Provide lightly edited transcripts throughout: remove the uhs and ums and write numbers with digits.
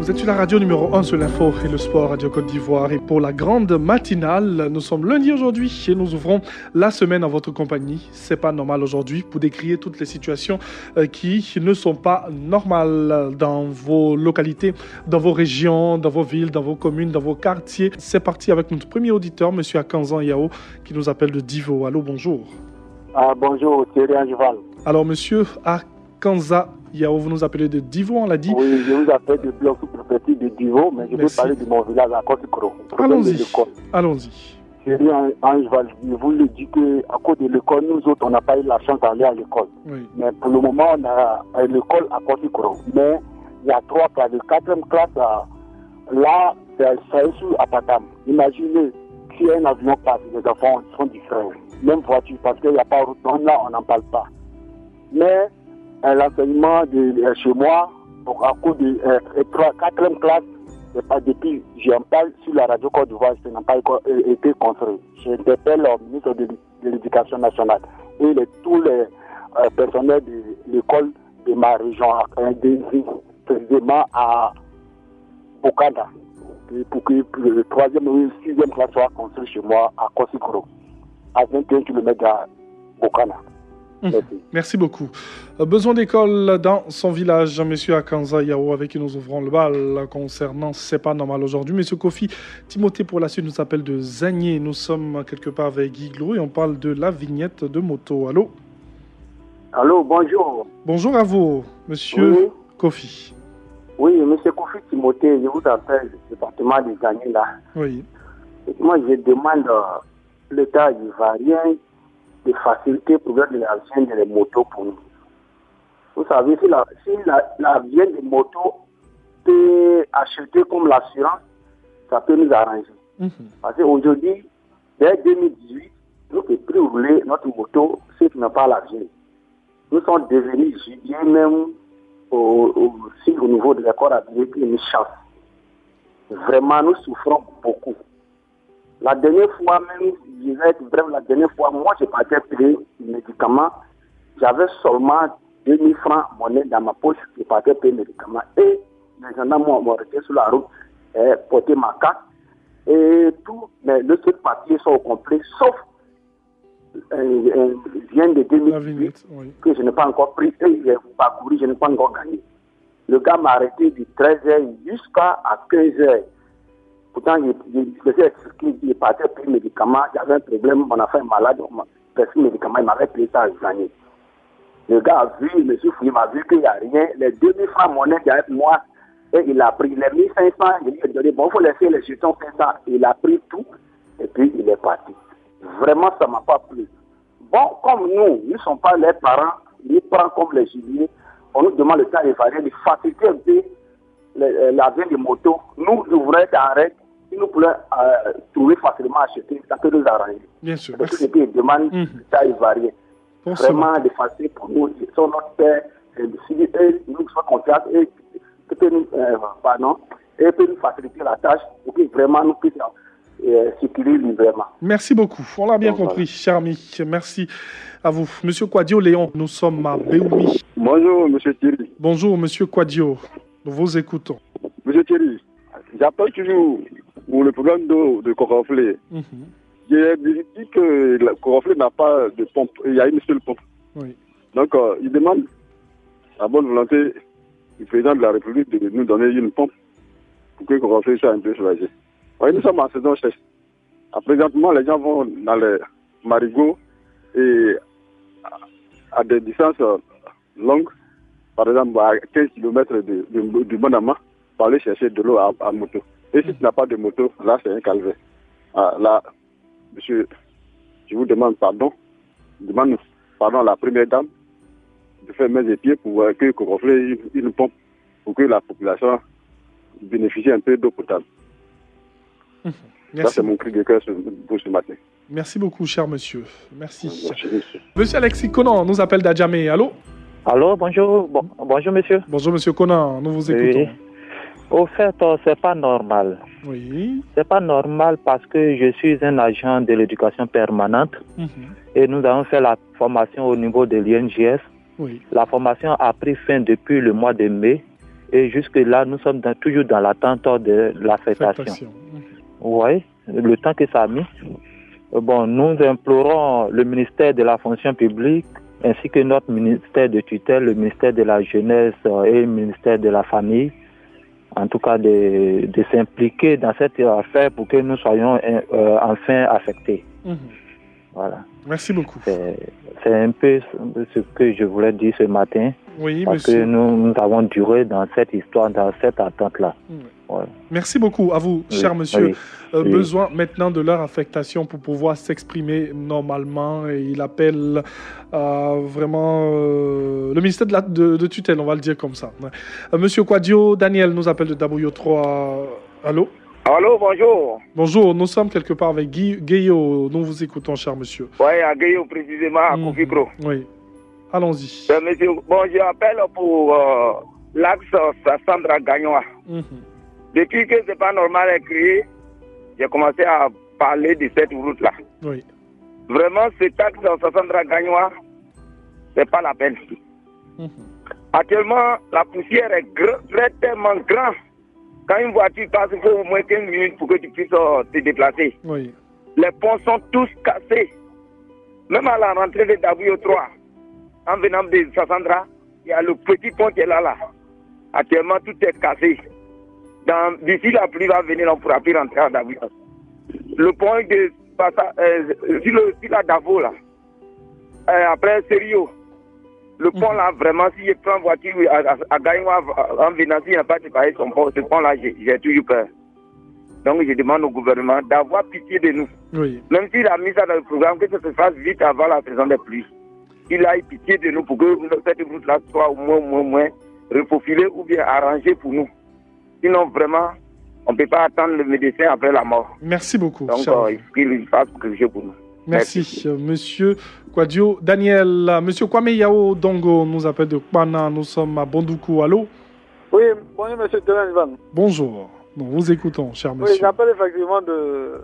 Vous êtes sur la radio numéro 1 sur l'info et le sport Radio Côte d'Ivoire. Et pour la grande matinale, nous sommes lundi aujourd'hui et nous ouvrons la semaine en votre compagnie. C'est pas normal aujourd'hui pour décrire toutes les situations qui ne sont pas normales dans vos localités, dans vos régions, dans vos villes, dans vos communes, dans vos quartiers. C'est parti avec notre premier auditeur, monsieur Akanza Yao, qui nous appelle de Divo. Allô, bonjour. Bonjour, Thierry Angeval. Alors, monsieur Akanza Yao, vous nous appelez de Divo, on l'a dit. Oui, je vous appelle de bloc sous-préfecture de Divo, mais je vais parler de mon village à Kosikoro. Allons-y. Thierry Angeval, je vous le dis qu'à cause de l'école, nous autres, on n'a pas eu la chance d'aller à l'école. Oui. Mais pour le moment, on a l'école à Kosikoro. Mais il y a 3 classes. La 4e classe, là, ça est sur Apatam. Imaginez, si un avion passe, les enfants sont différents. Même voiture, parce qu'il n'y a pas de route. Donc là, on n'en parle pas. Mais l'enseignement de chez moi, à cause de 4e classe, c'est pas depuis, j'en parle sur la radio Côte d'Ivoire, ça n'a pas été construit. J'interpelle le ministre de l'Éducation nationale et tous les personnels de l'école de ma région, précisément à Okada, pour que le 3e ou 6e classe soit construit chez moi à Kosikoro, à 21 km à Okada. Merci beaucoup. Besoin d'école dans son village, monsieur Akanza Yao, avec qui nous ouvrons le bal concernant C'est pas normal aujourd'hui. Monsieur Kofi Timothée, pour la suite, nous appelle de Zagné. Nous sommes quelque part avec Igloo et on parle de la vignette de moto. Allô? Allô, bonjour. Bonjour à vous, monsieur Kofi. Oui, monsieur Kofi Timothée, je vous appelle du département de Zagné là. Oui. Et moi, je demande l'État ivoirien de faciliter pour la vente des motos pour nous. Vous savez, si la vente des motos peut acheter comme l'assurance, ça peut nous arranger. Parce qu'aujourd'hui, dès 2018, nous pouvons plus rouler notre moto si tu n'as pas l'argent. Nous sommes devenus jubilés même au niveau de l'accord avec une chance. Vraiment, nous souffrons beaucoup. La dernière fois même, je vais être bref, la dernière fois, moi, je partais payer les médicaments. J'avais seulement 2000 francs monnaie dans ma poche, je partais payer les médicaments. Et les gendarmes m'ont arrêté sur la route, porté ma carte. Et tous les autres papiers sont au complet, sauf vient de 2018, que je n'ai pas encore pris, et j'ai parcouru, je n'ai pas encore gagné. Le gars m'a arrêté de 13h jusqu'à 15h. Pourtant, je faisais expliquer, je partais payer les médicaments, j'avais un problème, mon enfant est malade, on m'a payé les médicaments, il m'avait payé ça à gagner. Le gars a vu, M. Fouillé m'a vu qu'il n'y a rien, les 2000 francs monnaie qu'il y avait pour moi, et il a pris les 1500, je lui ai donné, bon, il faut laisser les jetons 500, il a pris tout, et puis il est parti. Vraiment, ça ne m'a pas plu. Bon, comme nous ne sommes pas les parents, nous prenons comme les jubilés, on nous demande le temps ivoirien de faciliter un peu la vente des motos, nous ouvrir d'arrêt, si nous pouvons trouver facilement acheter, ça peut nous arranger. Bien sûr. Parce que c'est une demande ça ivoirien. Vraiment, de faciliter pour nous, ils sont notre père, si nous sommes confiants, et peut nous faciliter la tâche pour que vraiment nous puissions circuler librement. Merci beaucoup. On l'a bien compris, cher ami. Merci à vous. Monsieur Kwadio Léon, nous sommes à Béoumi. Bonjour, monsieur Thierry. Bonjour, monsieur Kwadio. Nous vous écoutons. Monsieur Thierry, j'appelle toujours pour le programme d'eau de Coroflé. J'ai dit que Coroflé n'a pas de pompe. Il y a une seule pompe. Oui. Donc, il demande la bonne volonté du président de la République de nous donner une pompe pour que Coroflé soit un peu soulagé. Oui, nous sommes en saison sèche. Présentement, les gens vont dans les marigots et à des distances longues, par exemple à 15 km du Bonama, pour aller chercher de l'eau à moto. Et si tu n'as pas de moto, là c'est un calvaire. Là, monsieur, je vous demande pardon. Je demande pardon à la première dame de faire main et pieds pour que Coroflé une pompe pour que la population bénéficie un peu d'eau potable. Merci. Ça, c'est mon cri de cœur pour ce matin. Merci beaucoup, cher monsieur. Merci. Monsieur Alexis Conan nous appelle d'Adjamé. Allô? Allô, bonjour. Bonjour, monsieur. Bonjour, monsieur Conan. Nous vous écoutons. Oui. Au fait, c'est pas normal. Oui. C'est pas normal parce que je suis un agent de l'éducation permanente et nous avons fait la formation au niveau de l'INJS. Oui. La formation a pris fin depuis le mois de mai Et jusque-là, nous sommes toujours dans l'attente de l'affectation. Oui, le temps que ça a mis. Bon, nous implorons le ministère de la fonction publique ainsi que notre ministère de tutelle, le ministère de la jeunesse et le ministère de la famille, en tout cas de s'impliquer dans cette affaire pour que nous soyons enfin affectés. Voilà. Merci beaucoup. C'est un peu ce que je voulais dire ce matin. Oui, parce monsieur. Que nous avons duré dans cette histoire, dans cette attente-là. Ouais. Merci beaucoup à vous, cher monsieur. Besoin maintenant de leur affectation pour pouvoir s'exprimer normalement. Et il appelle vraiment le ministère de tutelle, on va le dire comme ça. Monsieur Kwadio, Daniel nous appelle de Daboyo 3. Allô? Allô, bonjour. Bonjour, nous sommes quelque part avec Guillaume. Nous vous écoutons, cher monsieur. Oui, à Guillaume précisément, à Kofikro. Oui. Allons-y. Monsieur, bon, je appelle pour l'axe Sandra Gagnois. Depuis que c'est pas normal à créer, j'ai commencé à parler de cette route-là. Oui. Vraiment, cet axe Sandra Gagnois, c'est pas la peine. Actuellement, la poussière est tellement grande. Quand une voiture passe, il faut au moins 15 minutes pour que tu puisses te déplacer. Oui. Les ponts sont tous cassés. Même à la rentrée de Dabuyo 3, en venant de Sassandra, il y a le petit pont qui est là. Actuellement, tout est cassé. D'ici la pluie va venir, on ne pourra plus rentrer à Dabuyo. Le pont de sur la Davo, là, après Serio, le pont là, vraiment, si je prends voiture à Gaïwa en venant, s'il n'y a pas de pareil, ce pont là, j'ai toujours peur. Donc je demande au gouvernement d'avoir pitié de nous. Oui. Même s'il a mis ça dans le programme, que ça se fasse vite avant la saison des pluies. Il a eu pitié de nous pour que cette route-là soit au moins refaufilée ou bien arrangée pour nous. Sinon, vraiment, on ne peut pas attendre le médecin après la mort. Merci beaucoup. Donc, il faut qu'il fasse quelque chose pour nous. Merci. Monsieur Kwadio. Daniel, monsieur Kwame Yao Dongo nous appelle de Kwana. Nous sommes à Bondoukou. Allô? Oui, bonjour, monsieur Telenvan. Bonjour. Nous vous écoutons, cher monsieur. Oui, j'appelle effectivement de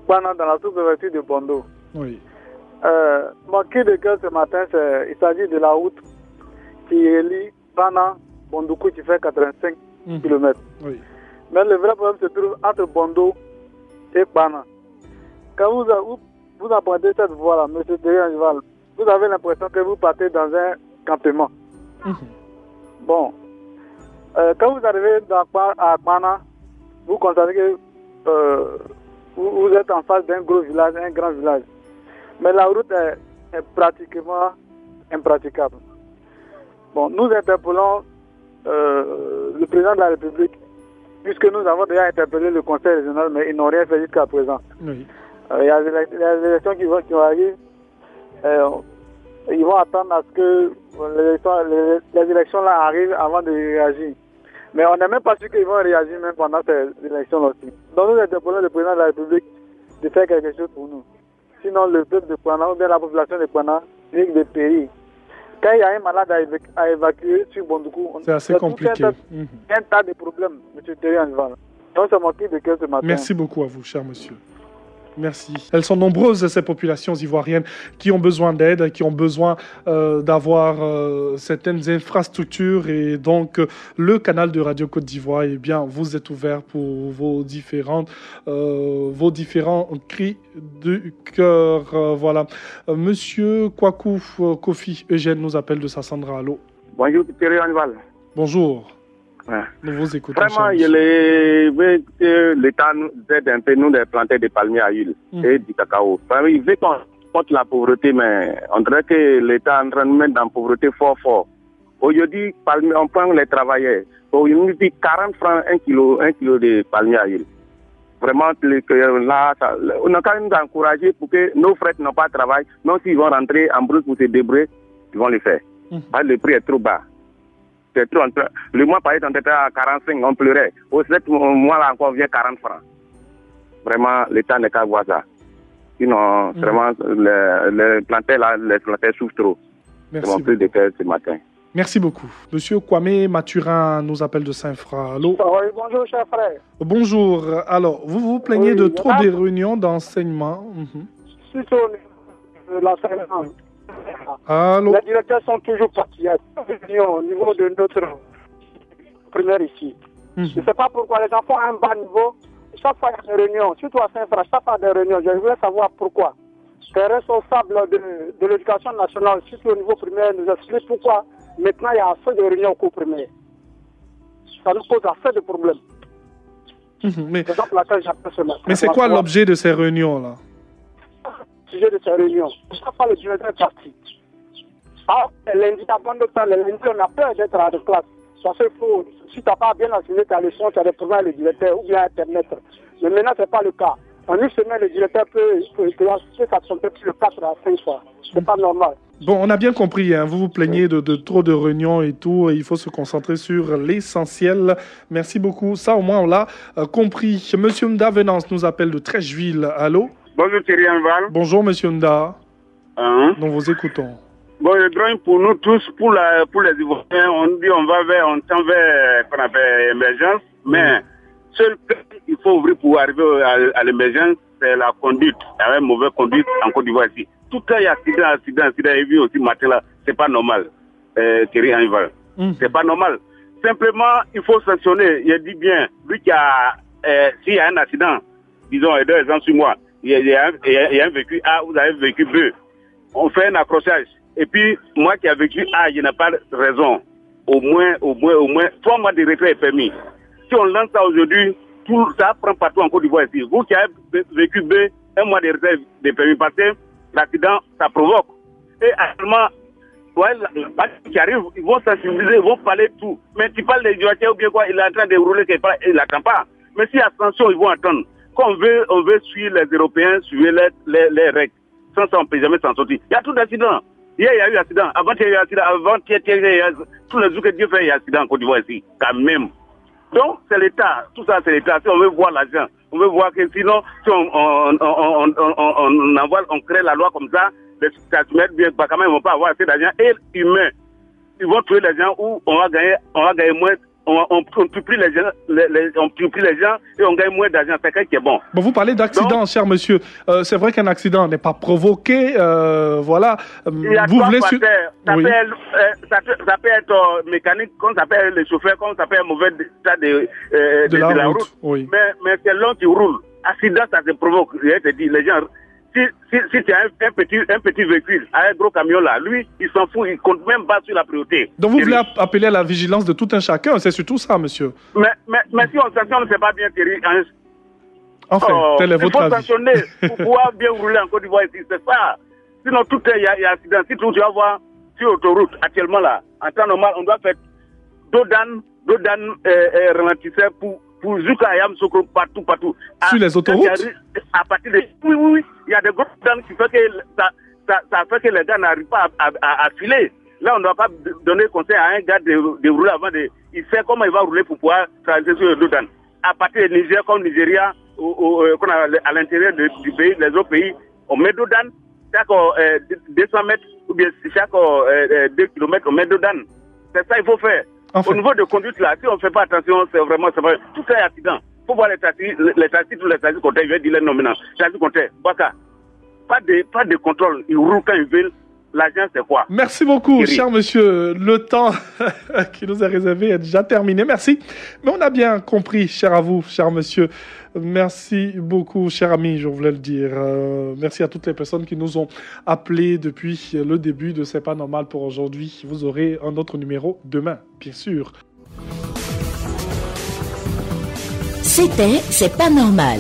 Kwana dans la sous-préfecture de Bondo. Oui. Mon cri de cœur ce matin, il s'agit de la route qui relie Kwana, Bondoukou, qui fait 85 km. Oui. Mais le vrai problème se trouve entre Bondo et Kwana. Quand vous empruntez cette voie-là, monsieur Telenvan, vous avez l'impression que vous partez dans un campement. Bon. Quand vous arrivez à Kwana, vous constatez que vous êtes en face d'un gros village, un grand village. Mais la route est pratiquement impraticable. Bon, nous interpellons le président de la République, puisque nous avons déjà interpellé le conseil régional, mais ils n'ont rien fait jusqu'à présent. Oui. Il y a les élections qui vont arriver. Ils vont attendre à ce que les élections là arrivent avant de réagir. Mais on n'est même pas sûr qu'ils vont réagir même pendant ces élections-là aussi. Donc nous interpellons le président de la République de faire quelque chose pour nous. Sinon le peuple de Kwana ou bien la population de Kwana risque de périr. Quand il y a un malade à évacuer sur Bondoukou, c'est assez compliqué. Il y a un tas de problèmes, M. Thierry Anval. Donc c'est mon cri de cœur ce matin. Merci beaucoup à vous, cher monsieur. Merci. Elles sont nombreuses, ces populations ivoiriennes, qui ont besoin d'aide, qui ont besoin d'avoir certaines infrastructures. Et donc, le canal de Radio Côte d'Ivoire, eh bien, vous êtes ouvert pour vos différents cris de cœur. Voilà. Monsieur Kwaku Kofi Eugène nous appelle de Sassandra. Allô. Bonjour, Thierry Anval. Bonjour. Ouais. Nous vous écoutons. Vraiment, l'État nous aide un peu, nous, de planter des palmiers à huile et du cacao. Enfin, il veut qu'on porte la pauvreté, mais on dirait que l'État est en train de nous mettre dans la pauvreté fort. Aujourd'hui, on prend les travailleurs. Il nous dit 40 francs 1 kilo de palmiers à huile. Vraiment, là, on a quand même encouragé pour que nos frères n'ont pas de travail. Non, s'ils vont rentrer en brousse pour se débrouiller, ils vont le faire. Le prix est trop bas. Le mois passé, on était à 45, on pleurait. Au 7 mois, là, encore, vient 40 francs. Vraiment, l'État n'est qu'à voir ça. Sinon, vraiment, les planteurs souffrent trop. Merci. C'est mon cri de cœur ce matin. Merci beaucoup. Monsieur Kwame Mathurin nous appelle de Saint-Fra. Allô? Oui, bonjour, cher frère. Bonjour. Alors, vous vous plaignez de trop de réunions d'enseignement. C'est sur l'enseignement. Allô? Les directeurs sont toujours partis. Au niveau de notre primaire ici. Je ne sais pas pourquoi les enfants à un bas niveau, chaque fois il y a des réunions, surtout à Saint-Fra, chaque fois il y a des réunions. Je voulais savoir pourquoi. Les responsables de l'éducation nationale, surtout au niveau primaire, nous expliquent pourquoi maintenant il y a assez de réunions au cours primaire. Ça nous pose assez de problèmes. Mais c'est quoi l'objet de ces réunions-là? Le sujet de ces réunions, chaque fois le directeur est parti. Lundi, on a peur d'être à la classe. Parce que si tu n'as pas bien assigné ta leçon, tu as des problèmes avec le directeur ou bien Internet. Mais maintenant, ce n'est pas le cas. En une semaine, le directeur peut s'absenter plus de 4 à 5 fois. Ce n'est pas normal. Bon, on a bien compris, hein. Vous vous plaignez de trop de réunions et tout, et il faut se concentrer sur l'essentiel. Merci beaucoup. Ça, au moins, on l'a compris. Monsieur Nda Venance nous appelle de Trècheville. Allô? Bonjour Thierry Anval. Bonjour Monsieur Nda. Nous vous écoutons. Bon, le drone pour nous tous, pour les Ivoiriens, on dit on tend vers qu'on appelle émergence, mais seul il faut ouvrir pour arriver à l'émergence, c'est la conduite. Il y a une mauvaise conduite en Côte d'Ivoire ici. Tout le temps il y a accident, et vu aussi matin là, c'est pas normal, Thierry Anval. C'est pas normal. Simplement, il faut sanctionner. Il dit bien, lui qui a, s'il y a un accident, disons, 2 ans sur moi, il y a un véhicule A, vous avez un véhicule B. On fait un accrochage. Et puis, moi qui ai vécu A, je n'ai pas raison. Au moins, 3 mois de retrait est permis. Si on lance ça aujourd'hui, tout ça prend partout en Côte d'Ivoire ici. Vous qui avez vécu B, 1 mois de retrait est permis parce que l'accident, ça provoque. Et actuellement, qui arrivent, ils vont sensibiliser, ils vont parler de tout. Mais tu parles des Dioitiens ou bien quoi, il est en train de rouler quelque part, il n'attend pas. Mais s'il y a sanction, ils vont attendre. Quand on veut suivre les Européens, suivre les règles. Sans ça, on ne peut jamais s'en sortir. Il y a tout d'accidents. Hier, il y a eu accident. Avant, il y a eu accident. Avant, il y a eu tous les jours que Dieu fait, il y a accident en Côte d'Ivoire ici. Quand même. Donc, c'est l'État. Tout ça, c'est l'État. Si on veut voir l'argent, on veut voir que sinon, si on envoie, on crée la loi comme ça, les stationnaires, bien, quand même, ils ne vont pas avoir assez d'argent. Et humains, ils vont trouver les gens où on va gagner moins. On tue plus les gens, on tue plus les gens et on gagne moins d'argent. C'est quelque qui est bon. Bon, vous parlez d'accident, cher monsieur. C'est vrai qu'un accident n'est pas provoqué. Voilà. Vous voulez ça peut être mécanique, comme ça peut être le chauffeur, comme ça peut être mauvais état de la route. Oui. Mais c'est l'homme qui roule. Accident, ça se provoque. Je te dis, les gens. Si tu as un petit véhicule, un gros camion là, lui, il s'en fout, il compte même pas sur la priorité. Donc vous voulez appeler à la vigilance de tout un chacun, c'est surtout ça, monsieur. Mais si on sanctionne, c'est pas bien, Thierry. Enfin, tel est votre avis. Il faut sanctionner pour pouvoir bien rouler en Côte d'Ivoire ici, c'est ça. Sinon, tout il y a accident. Si tu vas voir sur l'autoroute, actuellement là, en temps normal, on doit faire Dodan ralentisseur pour Zuka Ayam Sokro partout. Sur les autoroutes? À partir de... Oui. Il y a des grosses dames qui fait que ça fait que les gars n'arrivent pas à filer. Là, on ne doit pas donner conseil à un gars de rouler avant de... Il sait comment il va rouler pour pouvoir traverser sur le Dodan. À partir de Niger comme Nigeria, à l'intérieur du pays, les autres pays, on met Dodan. Chaque 200 mètres ou bien chaque 2 km, on met Dodan. C'est ça qu'il faut faire. Au niveau de conduite là, si on ne fait pas attention, c'est vrai. Tout est accident. Il faut voir les taxis comptaient, je vais dire les noms maintenant. Taxis comptaient, Baka. Pas de contrôle. Ils roulent quand ils veulent. L'argent, c'est quoi? Merci beaucoup, cher monsieur. Le temps qui nous est réservé est déjà terminé. Merci. Mais on a bien compris, cher à vous, cher monsieur. Merci beaucoup, cher ami, je voulais le dire. Merci à toutes les personnes qui nous ont appelés depuis le début de C'est pas normal pour aujourd'hui. Vous aurez un autre numéro demain, bien sûr. C'était C'est pas normal.